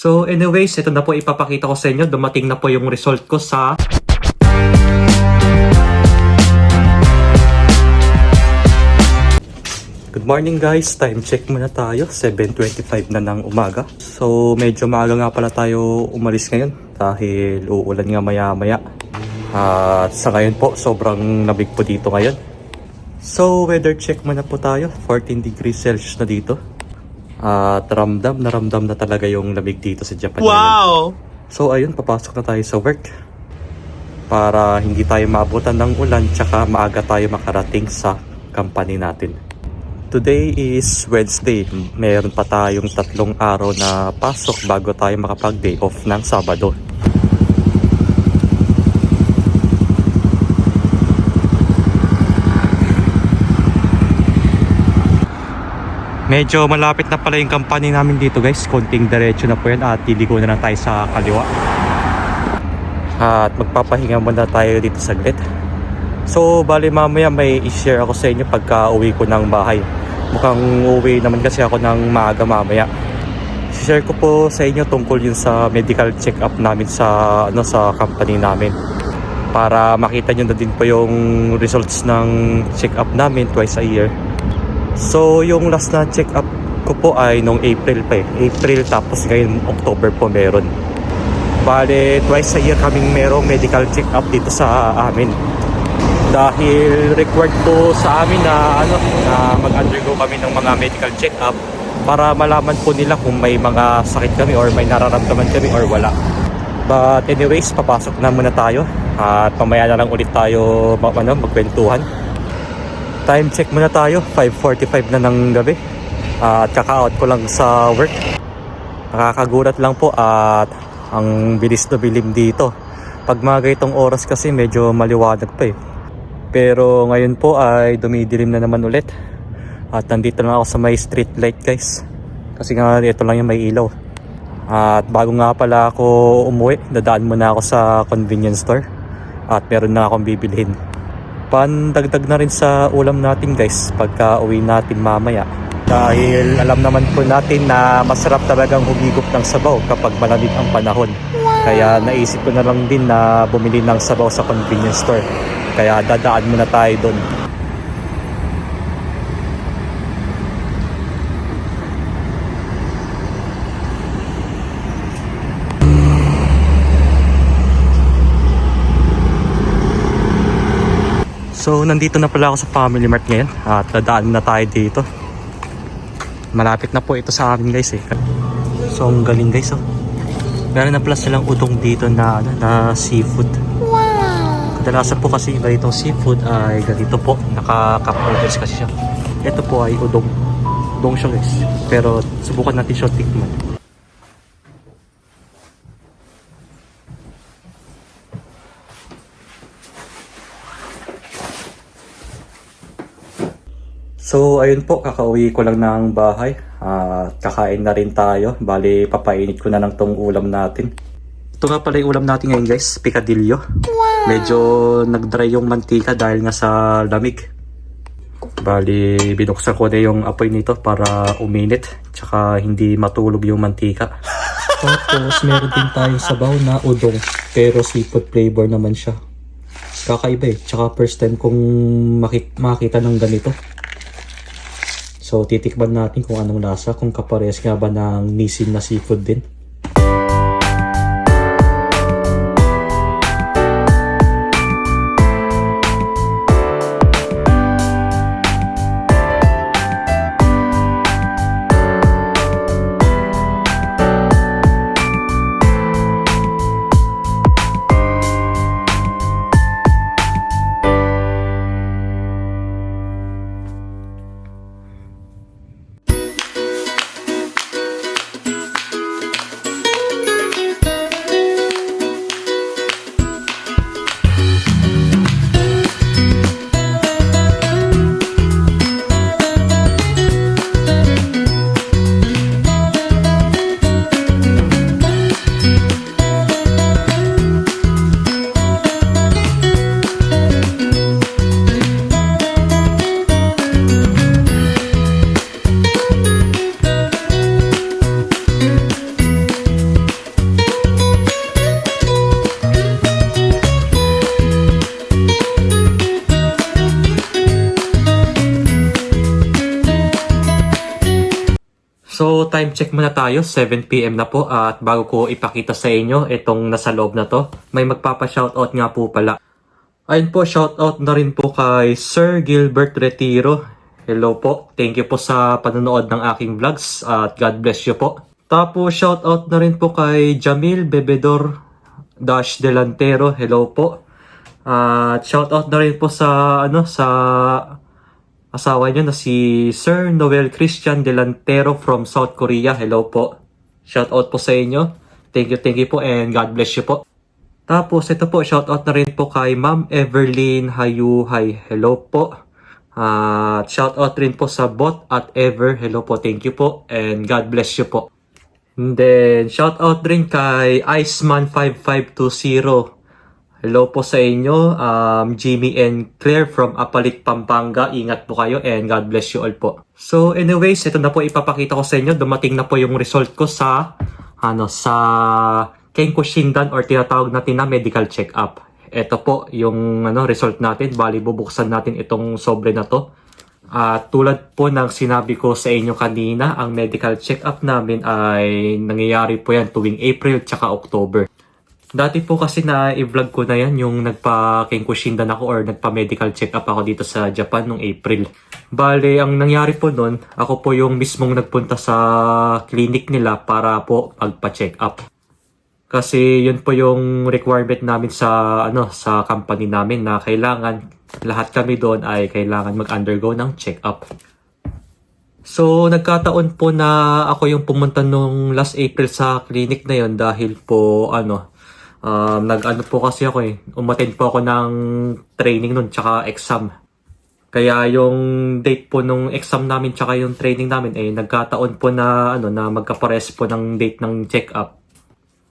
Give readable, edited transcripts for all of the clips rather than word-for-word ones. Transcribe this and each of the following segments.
So anyways, ito na po ipapakita ko sa inyo. Dumating na po yung result ko sa Good morning guys, time check muna tayo. 7:25 na ng umaga. So medyo maaga nga pala tayo umalis ngayon dahil uulan nga maya maya. At sa ngayon po, sobrang lamig po dito ngayon. So weather check muna po tayo. 14 degrees Celsius na dito. At ramdam na talaga yung lamig dito sa Japan. Wow! Ngayon. So ayun, papasok na tayo sa work. Para hindi tayo maabutan ng ulan, tsaka maaga tayo makarating sa company natin. Today is Wednesday. Meron pa tayong 3 araw na pasok bago tayo makapag-day off ng Sabado. Medyo malapit na pala yung company namin dito guys. Konting diretso na po yan at liliko na lang tayo sa kaliwa. At magpapahinga muna tayo dito saglit. So bali mamaya may i-share ako sa inyo pagka uwi ko ng bahay. Mukhang uwi naman kasi ako ng maaga mamaya. I-share ko po sa inyo tungkol yun sa medical check-up namin sa company namin. Para makita nyo na din po yung results ng check-up namin twice a year. So yung last na check-up ko po ay nung April pa eh. April tapos ngayon October po meron. Bale twice a year kaming merong medical check-up dito sa amin. Dahil required po sa amin na mag-undergo kami ng mga medical check-up para malaman po nila kung may mga sakit kami or may nararamdaman kami or wala. But anyways, papasok na muna tayo at mamaya na lang ulit tayo magkwentuhan. Time check muna tayo, 5:45 na ng gabi at kaka-out ko lang sa work. Nakakagulat lang po at ang bilis na bilim dito. Pag mga ganitong oras kasi medyo maliwanag pa eh. Pero ngayon po ay dumidilim na naman ulit. At nandito lang ako sa may street light guys. Kasi nga ito lang yung may ilaw. At bago nga pala ako umuwi, dadaan muna ako sa convenience store. At meron na akong bibilhin. Pandagdag na rin sa ulam natin guys pagka uwi natin mamaya. Dahil alam naman po natin na masarap talagang humigop ng sabaw kapag malamig ang panahon. Kaya naisip ko na lang din na bumili ng sabaw sa convenience store. Kaya dadaan muna tayo doon. So nandito na pala ako sa Family Mart ngayon at dadaan na tayo dito. Malapit na po ito sa amin guys eh. So ang galing guys oh. Meron na pala silang udong dito na seafood. Wow! Kadalasan po kasi iba itong seafood ay ganito po. Naka-cup noodles kasi siya. Ito po ay udong. Udong siya guys. Pero subukan natin siya tikman. So ayun po, kakauwi ko lang ng bahay at kakain na rin tayo. Bali papainit ko na lang tong ulam natin. Ito nga pala yung ulam natin ngayon guys, picadillo. Wow. Medyo nag-dry yung mantika dahil nga sa lamig. Bali binuksan ko na yung apoy nito para uminit tsaka hindi matulog yung mantika. Tapos meron din tayong sabaw na udong pero seafood flavor naman siya. Kakaiba eh, tsaka first time kong makita ng ganito. So titikman natin kung anong lasa, kung kaparehas nga ba ng Nissin na seafood din. So, time check muna tayo. 7 PM na po. At bago ko ipakita sa inyo itong nasa loob na to, may magpapa-shoutout nga po pala. Ayun po, shoutout na rin po kay Sir Gilbert Retiro. Hello po. Thank you po sa panonood ng aking vlogs at God bless you po. Tapos, shoutout na rin po kay Jamil Bebedor Delantero. Hello po. At shoutout na rin po sa asawa niyo na si Sir Noel Christian Delantero from South Korea. Hello po. Shoutout po sa inyo. Thank you po and God bless you po. Tapos ito po, shoutout na rin po kay Ma'am Everlyn Hayuhay. Hello po. Shoutout rin po sa Bot at Ever. Hello po. Thank you po and God bless you po. And then shoutout rin kay Iceman 5520. Hello po sa inyo, Jimmy and Claire from Apalit, Pampanga. Ingat po kayo and God bless you all po. So anyways, ito na po ipapakita ko sa inyo. Dumating na po yung result ko sa Kenko Shindan or tinatawag natin na medical check-up. Ito po yung result natin. Bali, bubuksan natin itong sobre na to. Tulad po ng sinabi ko sa inyo kanina, ang medical check-up namin ay nangyayari po yan tuwing April tsaka October. Dati po kasi na i-vlog ko na yan yung nagpa-Kenko Shindan ako or nagpa-medical check-up ako dito sa Japan noong April. Bale, ang nangyari po nun, ako po yung mismong nagpunta sa clinic nila para po magpa-check up. Kasi yun po yung requirement namin sa company namin na kailangan lahat kami doon ay kailangan mag-undergo ng check-up. So, nagkataon po na ako yung pumunta nung last April sa clinic na yun dahil po po kasi ako umattend po ako ng training nun tsaka exam. Kaya yung date po nung exam namin tsaka yung training namin nagkataon po na na magkapares po ng date ng check-up.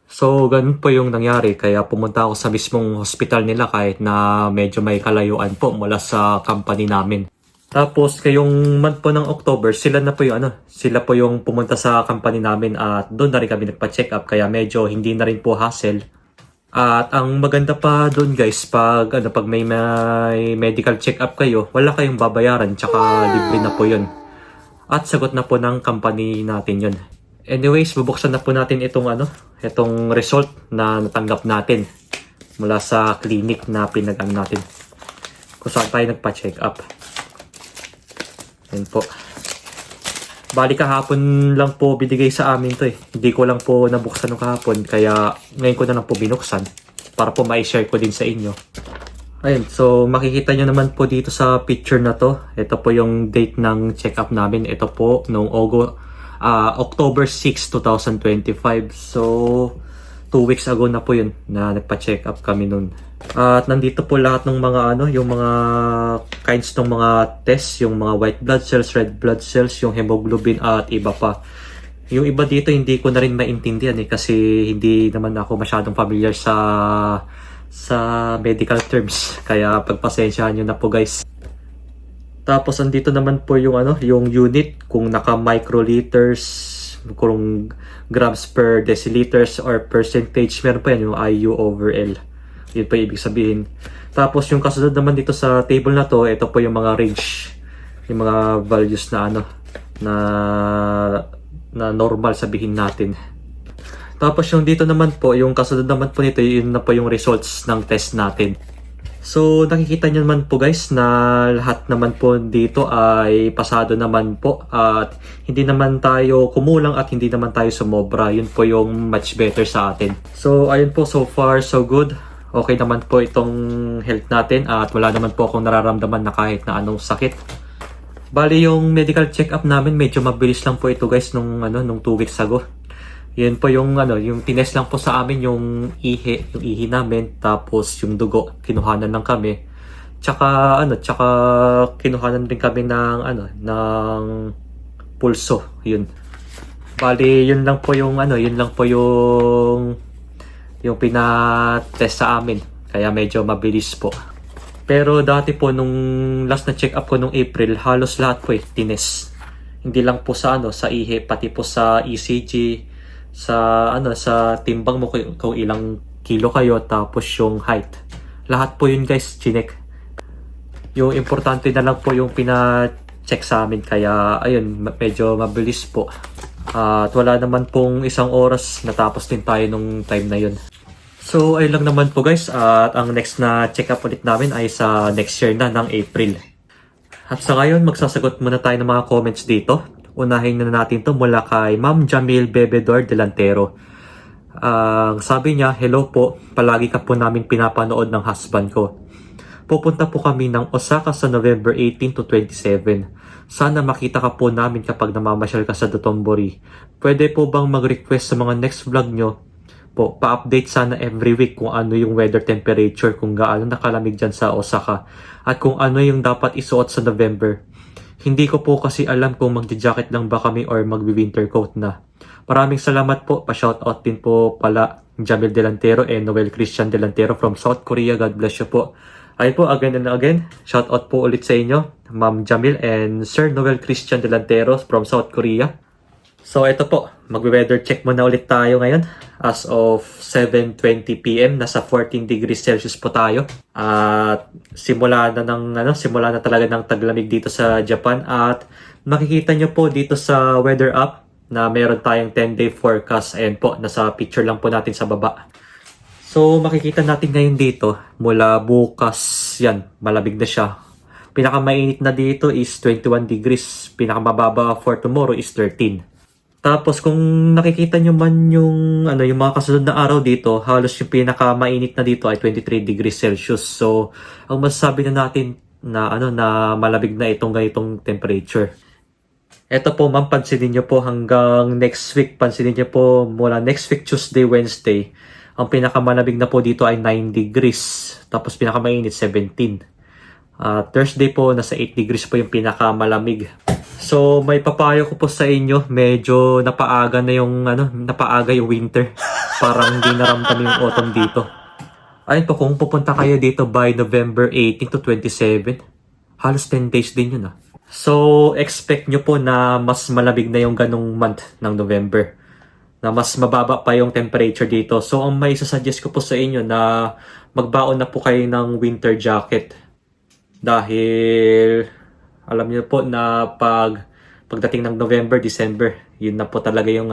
So ganun po yung nangyari kaya pumunta ako sa mismong hospital nila kahit na medyo may kalayuan po mula sa company namin. Tapos kayong month po ng October, sila po yung pumunta sa company namin at doon na rin kami nagpa-check up kaya medyo hindi na rin po hassle. At ang maganda pa doon guys, pag may medical check-up kayo, wala kayong babayaran, tsaka libre na po yun. At sagot na po ng company natin yun. Anyways, bubuksan na po natin itong result na natanggap natin mula sa clinic na pinag-ano natin. Kung saan tayo nagpa-check up. Yan po. Bali kahapon lang po binigay sa amin to Hindi ko lang po nabuksan ng kahapon kaya ngayon ko na lang po binuksan para po ma-share ko din sa inyo. Ayun, so makikita nyo naman po dito sa picture na to. Ito po yung date ng check-up namin. Ito po noong October 6, 2025. So 2 weeks ago na po yun na nagpa-check up kami nun. At nandito po lahat ng mga yung mga kinds ng mga tests, yung mga white blood cells, red blood cells, yung hemoglobin at iba pa. Yung iba dito hindi ko na rin maintindihan kasi hindi naman ako masyadong familiar sa medical terms. Kaya pagpasensyahan nyo na po guys. Tapos andito naman po yung yung unit kung naka microliters, kung grams per deciliters or percentage, meron pa yan yung IU over L. Yun pa ibig sabihin. Tapos yung kasunod naman dito sa table na to, ito po yung mga range, yung mga values na normal sabihin natin. Tapos yung dito naman po, yung kasunod naman po nito, yun na po yung results ng test natin. So nakikita nyo naman po guys na lahat naman po dito ay pasado naman po at hindi naman tayo kumulang at hindi naman tayo sumobra. Yun po yung much better sa atin. So ayun po, so far so good. Okay naman po itong health natin at wala naman po akong nararamdaman na kahit na anong sakit. Bali yung medical check-up namin medyo mabilis lang po ito guys nung 2 weeks ago. Yun po yung yung tinest lang po sa amin yung ihi namin, tapos yung dugo kinuhanan lang kami. Tsaka kinuhanan din kami ng pulso, yun. Bali yun lang po yung yung pina-test sa amin. Kaya medyo mabilis po. Pero dati po nung last na check up ko nung April, halos lahat po tinest. Hindi lang po sa ihi, pati po sa ECG, sa timbang mo kung ilang kilo kayo, tapos yung height. Lahat po yun guys, chinek. Yung importante na lang po yung pina-check sa amin, kaya ayun, medyo mabilis po. At wala naman pong isang oras, natapos din tayo nung time na yun. So ayun lang naman po guys, at ang next na check up ulit namin ay sa next year na ng April. At sa ngayon, magsasagot muna tayo ng mga comments dito. Unahin na natin to mula kay Ma'am Jamil Bebedor Delantero. Ang sabi niya, hello po, palagi ka po namin pinapanood ng husband ko. Pupunta po kami ng Osaka sa November 18 to 27. Sana makita ka po namin kapag namamasyal ka sa Dotonbori. Pwede po bang mag-request sa mga next vlog nyo? Po, pa-update sana every week kung ano yung weather temperature, kung gaano nakalamig dyan sa Osaka, at kung ano yung dapat isuot sa November. Hindi ko po kasi alam kung magja-jacket lang ba kami or magwi-winter coat na. Maraming salamat po, pa-shoutout din po pala Jamil Delantero and Noel Christian Delantero from South Korea. God bless you po. Ayun po, again and again, shoutout po ulit sa inyo, Ma'am Jamil and Sir Noel Christian Delantero from South Korea. So ito po, magwe-weather check muna ulit tayo ngayon. As of 7:20 PM, nasa 14 degrees Celsius po tayo. At simula na talaga ng taglamig dito sa Japan. At makikita nyo po dito sa weather app na meron tayong 10-day forecast. Ayan po, nasa picture lang po natin sa baba. So makikita natin ngayon dito, mula bukas yan, malamig na siya. Pinakamainit na dito is 21 degrees. Pinakamababa for tomorrow is 13. Tapos kung nakikita nyo man yung mga kasunod na araw dito, halos yung pinakamainit na dito ay 23 degrees Celsius. So, ang masasabi na natin na na malamig na itong ganitong temperature. Ito po ma'am, pansinin nyo po hanggang next week. Pansinin nyo po mula next week Tuesday, Wednesday. Ang pinakamalamig na po dito ay 9 degrees. Tapos pinakamainit 17. Thursday po, nasa 8 degrees po yung pinakamalamig. So, may papayo ko po sa inyo, medyo napaaga yung winter. Parang hindi naramdam yung autumn dito. Ayun po, kung pupunta kayo dito by November 18 to 27, halos 10 days din yun . So, expect nyo po na mas malamig na yung ganong month ng November. Na mas mababa pa yung temperature dito. So, ang may susuggest ko po sa inyo na magbaon na po kayo ng winter jacket. Dahil alam niyo po na pagdating ng November, December, yun na po talaga yung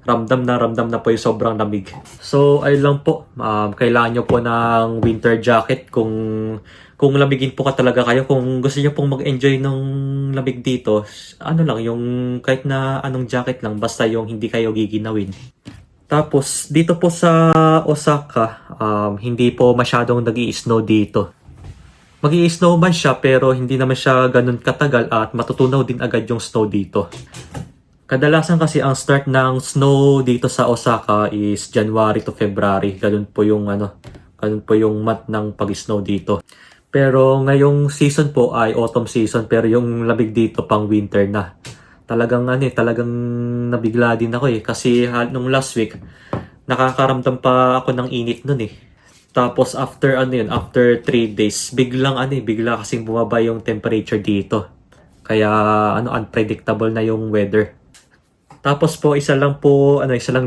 ramdam na po yung sobrang lamig. So ayun lang po, kailangan nyo po ng winter jacket kung lamigin po ka talaga kayo. Kung gusto niyo pong mag-enjoy ng lamig dito, yung kahit na anong jacket lang, basta yung hindi kayo giginawin. Tapos dito po sa Osaka, hindi po masyadong nag-i-snow dito. Mag-i-snow man siya pero hindi naman siya ganun katagal at matutunaw din agad yung snow dito. Kadalasan kasi ang start ng snow dito sa Osaka is January to February. Ganun po yung month ng pag-snow dito. Pero ngayong season po ay autumn season pero yung lamig dito pang winter na. Talagang nabigla din ako kasi nung last week nakakaramdam pa ako ng init nun . Tapos after 3 days, bigla kasing bumaba yung temperature dito. Kaya unpredictable na yung weather. Tapos po isa lang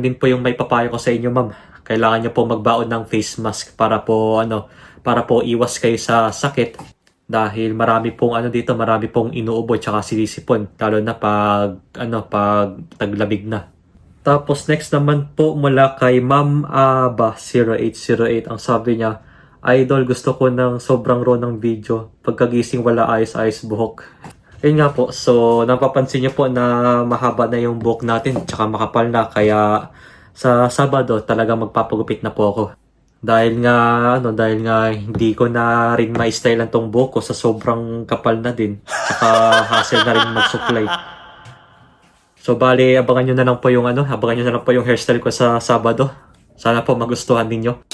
din po yung may papayo ko sa inyo ma'am. Kailangan niyo po magbaon ng face mask para po iwas kayo sa sakit. Dahil marami pong inuubo tsaka sinisipon, lalo na pag taglamig na. Tapos next naman po mula kay Ma'am Aba 0808, ang sabi niya, Idol, gusto ko ng sobrang raw ng video. Pagkagising wala ayos-ayos buhok. Yun nga po, so napapansin niyo po na mahaba na yung buhok natin tsaka makapal na, kaya sa Sabado talaga magpapagupit na po ako. Dahil nga hindi ko na rin ma-style ang tong buhok ko sa sobrang kapal na din. Tsaka hassle na rin mag-supply. So bali, abangan nyo na lang po yung hairstyle ko sa Sabado. Sana po magustuhan ninyo.